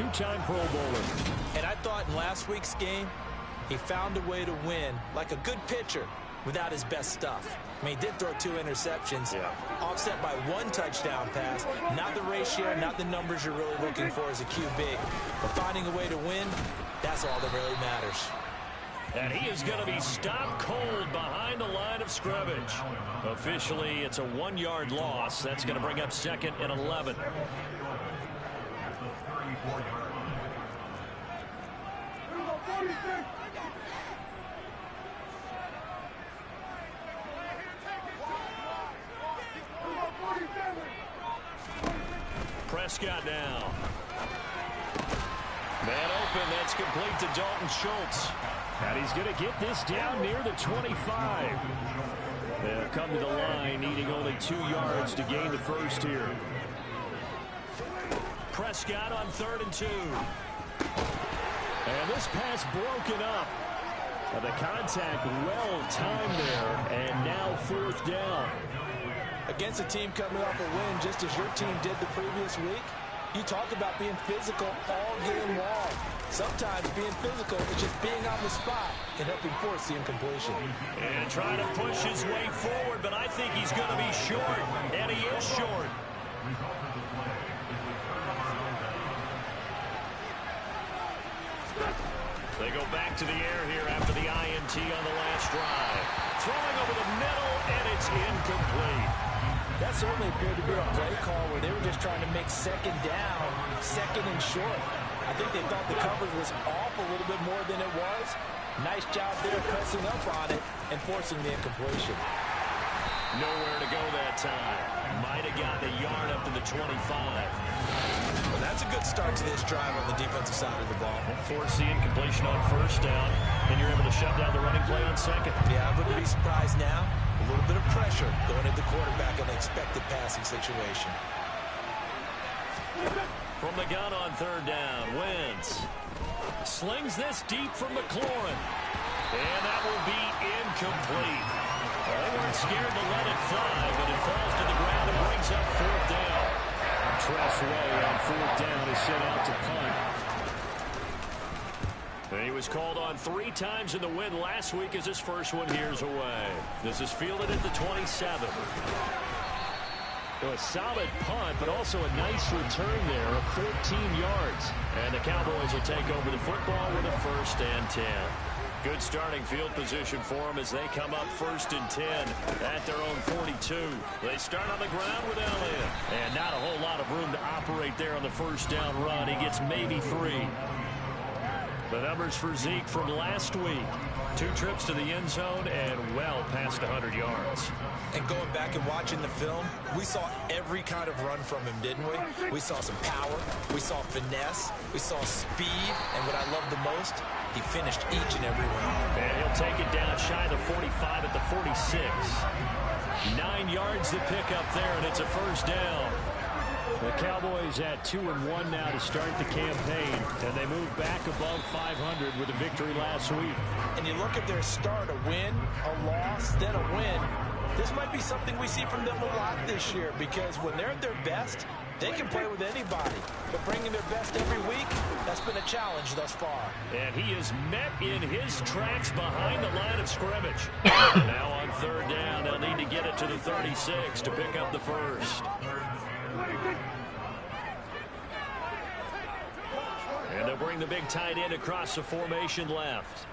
two-time Pro Bowler. And I thought in last week's game, he found a way to win like a good pitcher without his best stuff. I mean, he did throw 2 interceptions, offset by 1 touchdown pass. Not the ratio, not the numbers you're really looking for as a QB. But finding a way to win, that's all that really matters. And he is going to be stopped cold behind the line of scrimmage. Officially, it's a 1-yard loss. That's going to bring up 2nd and 11. Prescott now. Man open, that's complete to Dalton Schultz. And he's going to get this down near the 25. They'll come to the line, needing only 2 yards to gain the first here. Prescott on 3rd and 2. And this pass broken up. The contact well timed there, and now 4th down. Against a team coming off a win just as your team did the previous week, you talk about being physical all game long. Sometimes being physical is just being on the spot and helping force the incompletion. And trying to push his way forward, but I think he's going to be short, and he is short. They go back to the air here after the INT on the last drive. Throwing over the middle, and it's incomplete. That certainly appeared to be a play call where they were just trying to make 2nd down, 2nd and short. I think they thought the coverage was off a little bit more than it was. Nice job there pressing up on it and forcing the incompletion. Nowhere to go that time. Might have gotten a yard up to the 25. Well, that's a good start to this drive on the defensive side of the ball. Force the incompletion on 1st down, and you're able to shut down the running play on 2nd. Yeah, I wouldn't be surprised now. A little bit of pressure going at the quarterback in an expected passing situation. From the gun on 3rd down, Wentz slings this deep from McLaurin. And that will be incomplete. They weren't scared to let it fly, but it falls to the ground and brings up 4th down. Tressway on 4th down is sent out to punt. And he was called on 3 times in the win last week as his first one here's away. This is fielded at the 27. A solid punt, but also a nice return there of 14 yards. And the Cowboys will take over the football with a 1st and 10. Good starting field position for them as they come up 1st and 10 at their own 42. They start on the ground with Elliott. And not a whole lot of room to operate there on the 1st down run. He gets maybe 3. The numbers for Zeke from last week. 2 trips to the end zone and well past 100 yards. And going back and watching the film, we saw every kind of run from him, didn't we? We saw some power, we saw finesse, we saw speed, and what I love the most, he finished each and every one. And he'll take it down shy of the 45 at the 46. 9 yards to pick up there, and it's a 1st down. The Cowboys at 2-1 now to start the campaign, and they move back above 500 with a victory last week. And you look at their start, a win, a loss, then a win. This might be something we see from them a lot this year, because when they're at their best, they can play with anybody. But bringing their best every week, that's been a challenge thus far. And he is met in his tracks behind the line of scrimmage. Now on 3rd down, they'll need to get it to the 36 to pick up the 1st. And they'll bring the big tight end across the formation left.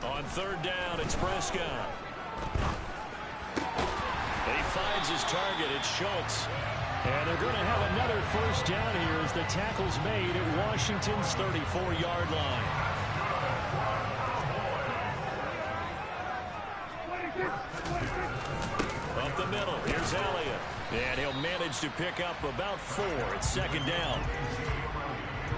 On 3rd down, it's Prescott. And he finds his target. It's Schultz. And they're going to have another 1st down here as the tackle's made at Washington's 34-yard line. Up the middle, here's Elliott. And he'll manage to pick up about 4 at 2nd down.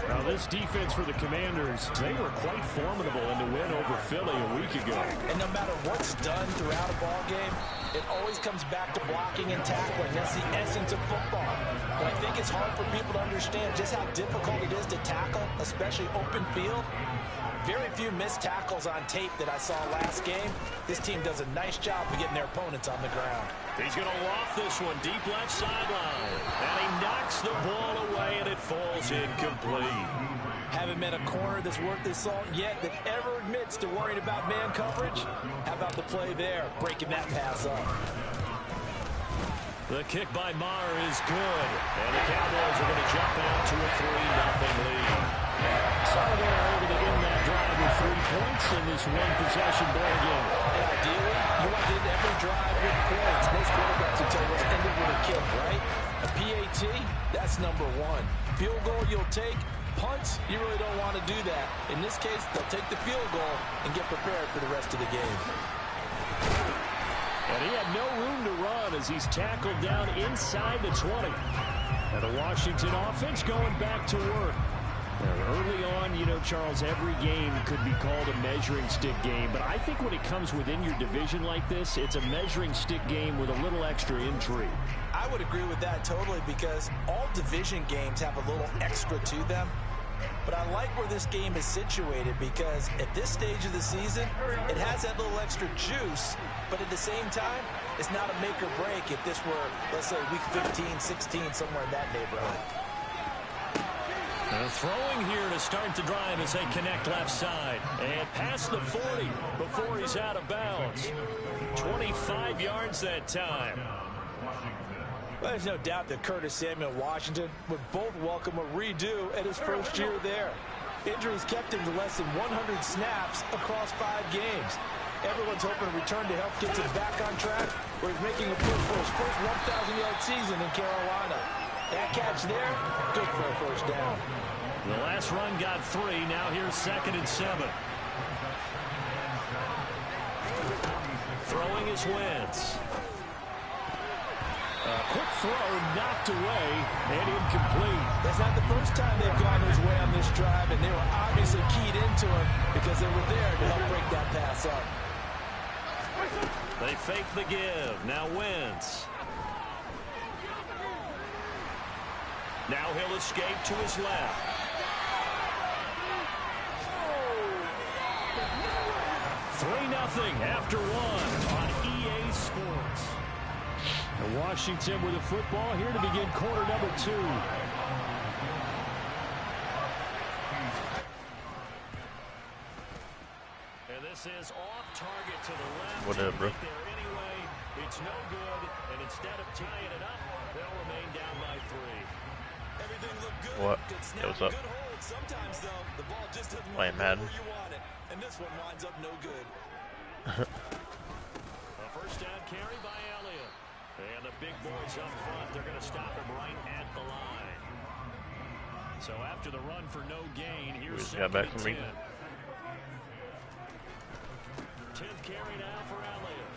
Now, this defense for the Commanders, they were quite formidable in the win over Philly a week ago. And no matter what's done throughout a ball game, It always comes back to blocking and tackling. That's the essence of football. But I think it's hard for people to understand just how difficult it is to tackle, especially open field. Very few missed tackles on tape that I saw last game. This team does a nice job of getting their opponents on the ground. He's going to loft this one deep left sideline. And he knocks the ball away, and it falls incomplete. Haven't met a corner that's worth his salt yet that ever admits to worrying about man coverage. How about the play there, breaking that pass up? The kick by Maher is good. And the Cowboys are going to jump out to a 3-0 lead. So they're able to end that drive with 3 points in this one-possession ball game. And ideally, you want to end every drive with points. Most quarterbacks will tell you what's ended with a kick, right? A PAT, that's number 1. Field goal you'll take. Punts, you really don't want to do that. In this case, they'll take the field goal and get prepared for the rest of the game. And he had no room to run as he's tackled down inside the 20. And the Washington offense going back to work. Early on, you know, Charles, every game could be called a measuring stick game. But I think when it comes within your division like this, it's a measuring stick game with a little extra intrigue. I would agree with that totally because all division games have a little extra to them. But I like where this game is situated because at this stage of the season, it has that little extra juice. But at the same time, it's not a make or break if this were, let's say, week 15, 16, somewhere in that neighborhood. Throwing here to start the drive as they connect left side. And past the 40 before he's out of bounds. 25 yards that time. Well, there's no doubt that Curtis Samuel and Washington would both welcome a redo at his first year there. Injuries kept him to less than 100 snaps across 5 games. Everyone's hoping to return to help get him back on track, where he's making a push for his first 1,000-yard season in Carolina. That catch there, good for a first down. The last run got 3. Now here's 2nd and 7. Throwing is Wentz. A quick throw knocked away and incomplete. That's not the first time they've gone his way on this drive, and they were obviously keyed into him because they were there to help break that pass up. They fake the give. Now Wentz. Now he'll escape to his left. $3-0 after 1 on EA Sports. And Washington with the football here to begin quarter number 2. And this is off target to the left. What up, bro? Anyway, it's no good, and instead of tying it up, they'll remain down by 3. Everything looked good. What? Yo, what's up? Sometimes, though, the ball just doesn't Playing Madden. where you want it, and this one winds up no good. A first down carry by Elliott. And the big boys up front, they're going to stop him right at the line. So after the run for no gain, here's Who's got back from me? 10th carry now for Elliott.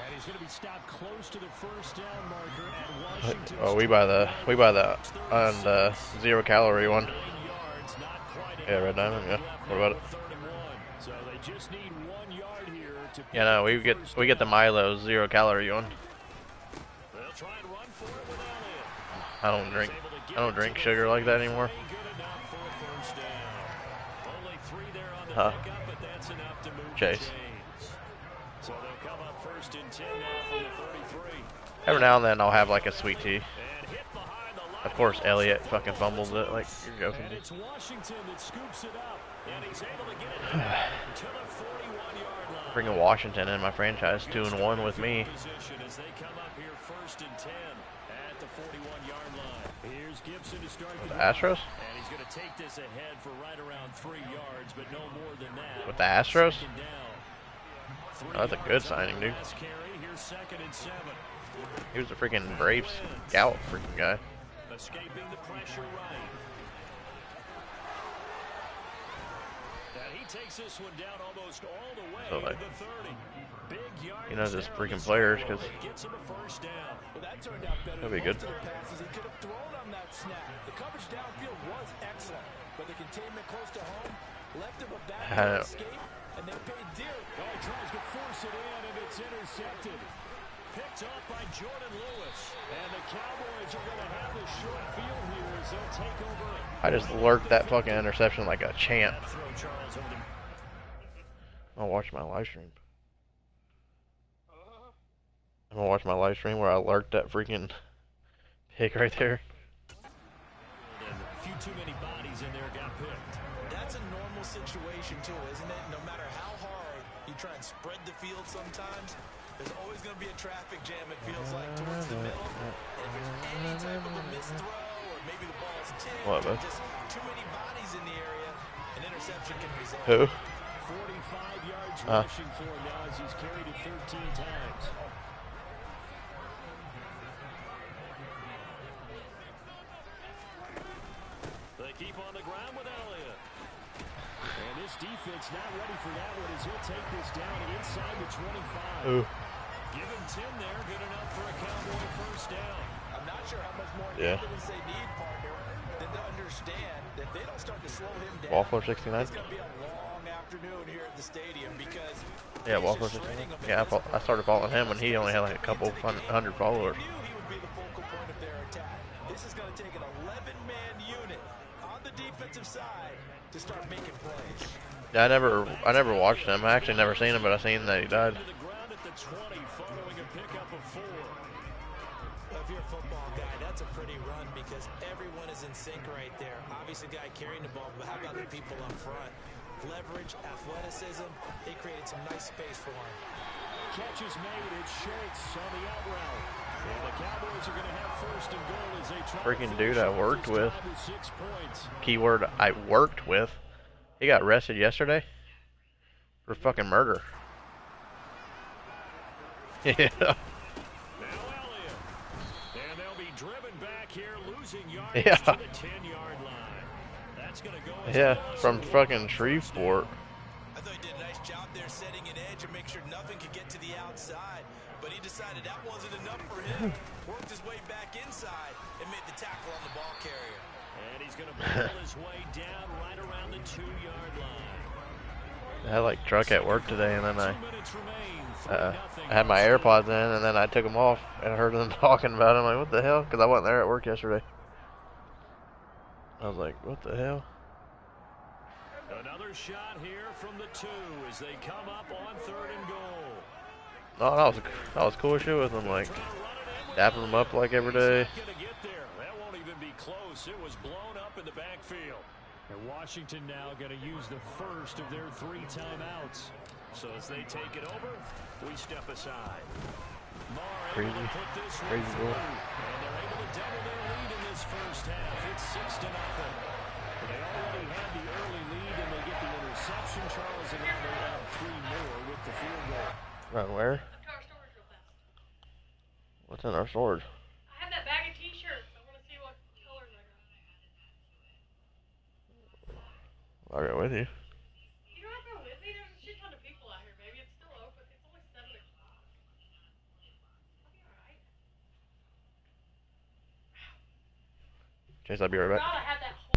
And he's going to be stopped close to the first down marker at Washington. Oh, we buy the on the 0 calorie one. Yeah, Red Diamond. Yeah. What about it? So they just need 1 yard here to Yeah, no, we get the Milo 0 calorie one. They'll try and run for it with Elliott. I don't drink sugar like that anymore. Huh. Chase. So they'll come up 1st and 10 now from the 33. Every now and then I'll have like a sweet tea. Of course, Elliott fucking fumbles it like you're joking. And it's Washington that scoops it up, and he's able to get it down to the 41-yard line. Bringing Washington in my franchise 2-1 with me. As they come up here 1st and 10 at the 41-yard line. Here's Gibson to start The Astros? And he's going to take this ahead for right around 3 yards, but no more than that. With the Astros? Oh, that's a good signing, dude. Here's 2nd and 7. He was a freaking Braves scout freaking guy. Escaping the pressure right. And he takes this one down almost all the way So, like, to the 30. Big yard you know, just freaking players, because gets him a first down. Well, that turned out better that'd be than good. most of the passes he could have thrown on that snap. The coverage downfield was excellent, but the containment close to home, Left him a I backdoor don't- escape, and they paid dear. Oh, he tries to force it in, and it's intercepted. Picked off by Jordan Lewis. And the Cowboys are going to have the short field here as they'll take over. I just lurked that fucking interception like a champ. Throw Charles over the I'll watch my live stream. I'm gonna watch my live stream where I lurked that freaking pick right there. and a few too many bodies in there got picked. That's a normal situation, too, isn't it? No matter how hard you try and spread the field sometimes, there's always going to be a traffic jam, it feels like, towards the middle. And if there's any type of a missed throw, or maybe the ball's tipped, What, or man? just too many bodies in the area, an interception can result. Who? 45 yards rushing for him now as he's carried it 13 times. They keep on the ground with Elliott. And this defense not ready for that one as he'll take this down inside the 25. Who? Give him 10 there, good enough for a Cowboy first down. I'm not sure how much more Yeah. evidence they need, partner, than to understand that they don't start to slow him down. Wallflower 69? It's going to be a long afternoon here at the stadium because Yeah, he's Wallflower just 69. shredding them Yeah, at this I started following him when he only had like a couple hundred followers. They knew he would be the focal point of their attack. This is going to take an 11-man unit on the defensive side to start making plays. Yeah, I never watched him. I actually never seen him, but I seen that he died. To the ground at the 20 following a pickup of 4. Well, if you're a football guy, that's a pretty run because everyone is in sync right there. Obviously, the guy carrying the ball, but how about the people up front? Leverage, athleticism, they created some nice space for him. Catch is made. It's Schultz on the out route. And the Cowboys are going to have first and goal as they try Freaking to dude finish I off worked this with. time with 6 points. Keyword I worked with. He got arrested yesterday for fucking murder. Yeah. Now Elliott. And they'll be driven back here, losing yardage Yeah. to the 10-yard line. That's going to go as Yeah, a loss from of fucking 1 Shreveport. I thought he did a nice job there setting an edge and make sure nothing could get to the outside. But he decided that wasn't enough for him. Worked his way back inside and made the tackle on the ball carrier. And he's going to battle his way down right around the 2-yard line. I had like truck at work today, and then 2 minutes remain. I had my AirPods in, and then I took them off, and I heard them talking about it. I'm like, what the hell? Because I wasn't there at work yesterday. I was like, what the hell? Another shot here from the 2 as they come up on 3rd and goal. No, that was cool shit with them, like dapping them up like every day. Gonna get there. That won't even be close. It was blown up in the backfield. And Washington now going to use the first of their 3 timeouts. So as they take it over, we step aside. Marr able to put this one Crazy through, goal. and they're able to double their lead in this first half. It's 6-0. They already had the early lead, and they get the interception, Charles, and now they have 3 more with the field goal. Run where? Up to our storage real fast. What's in our storage? I have that bag of t-shirts. I want to see what colors I got. I'll go with you. You don't have to go with me. There's a shit ton of people out here, baby. It's still open. It's only 7 o'clock. I'll be alright. Chase, I'll be right back. God, I had that whole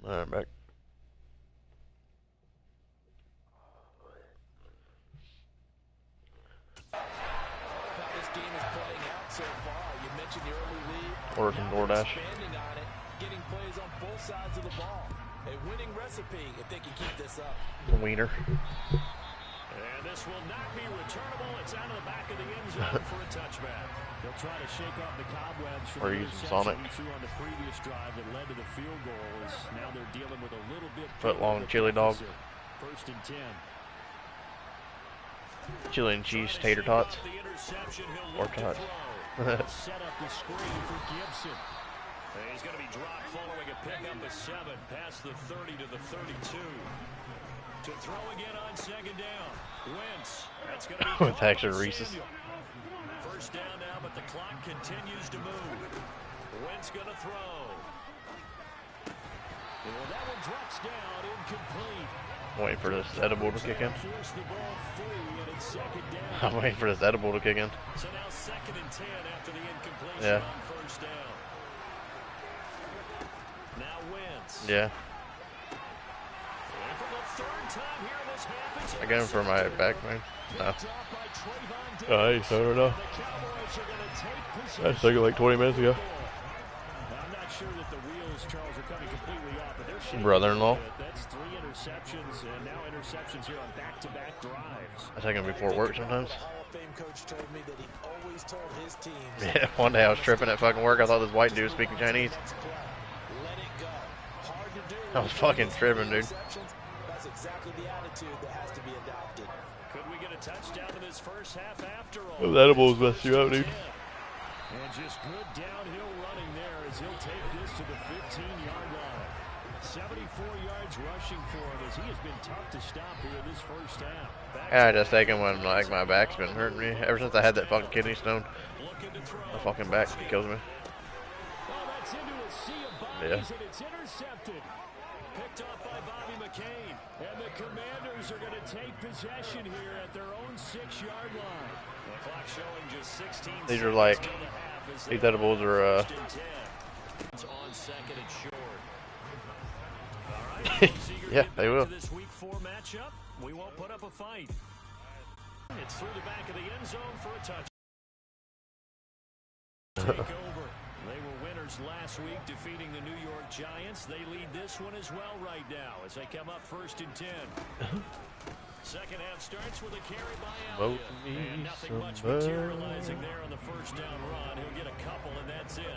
Alright, back. How this game is playing out so far. You mentioned the early lead. Or some DoorDash. Expanding on it, getting plays on both sides of the ball. A winning recipe if they can keep this up. Wiener. And this will not be returnable. It's out of the back of the end zone for a touchback. They'll try to shake off the cobwebs from Or the using interception Sonic. he threw on the previous drive that led to the field goals. Now they're dealing with a little bit Foot-long chili dog. First and 10. Chili and cheese tater tots. Or tots. Set up the screen for Gibson. And he's going to be dropped following a pickup of 7 past the 30 to the 32. To throw again on second down. Wentz. That's going to be With extra Reese's. First down now, but the clock continues to move. Wentz going to throw. Well, that one drops down, incomplete. Waiting for this edible to kick in. Force the ball free, and it's second down. I'm waiting for this edible to kick in. So now second and 10 after the incompletion Yeah. on first down. Now Wentz. Yeah. And for the third time here in this half, it's I got him for my back, man. No. picked off by Trayvon Nice, I don't know. The Cowboys are going to take possession. I took it like 20 minutes ago. I'm not sure that the wheels, Charles, are coming completely off, but they're shaking Brother-in-law. a bit. That's 3 interceptions, and now interceptions here on back-to-back drives. I take him before work sometimes. The Hall of Fame coach told me that he always told his teams. Yeah, one day I was tripping at fucking work. I thought this white dude was speaking Chinese. Let it go. Hard to do. I was fucking tripping, dude. That's exactly the attitude that has to be adopted. Could we get a touchdown in this first half after all? Those edibles messed you up, dude. And just good downhill running there as he'll take this to the 15-yard line. 74 yards rushing for him as he has been tough to stop here in this first half. Yeah, I just take him when like my back's been hurting me. Ever since I had that fucking kidney stone, Looking to throw. my fucking back kills me. Well, that's into a sea of bodies, and it's intercepted. Picked up by Bobby McCain. And the Commanders are going to take possession here at their own 6-yard line. The clock showing just 16 These are like, seconds till the half as these they edibles are, first and 10. It's on second and short. All right, folks, eager to yeah, get they back will. to this week 4 matchup. We won't put up a fight. It's through the back of the end zone for a touch. Take over. They were winners last week, defeating the New York Giants. They lead this one as well right now as they come up first and 10. Second half starts with a carry by Vote Elliott. me And nothing much somebody. materializing there on the first down run. He'll get a couple, and that's it.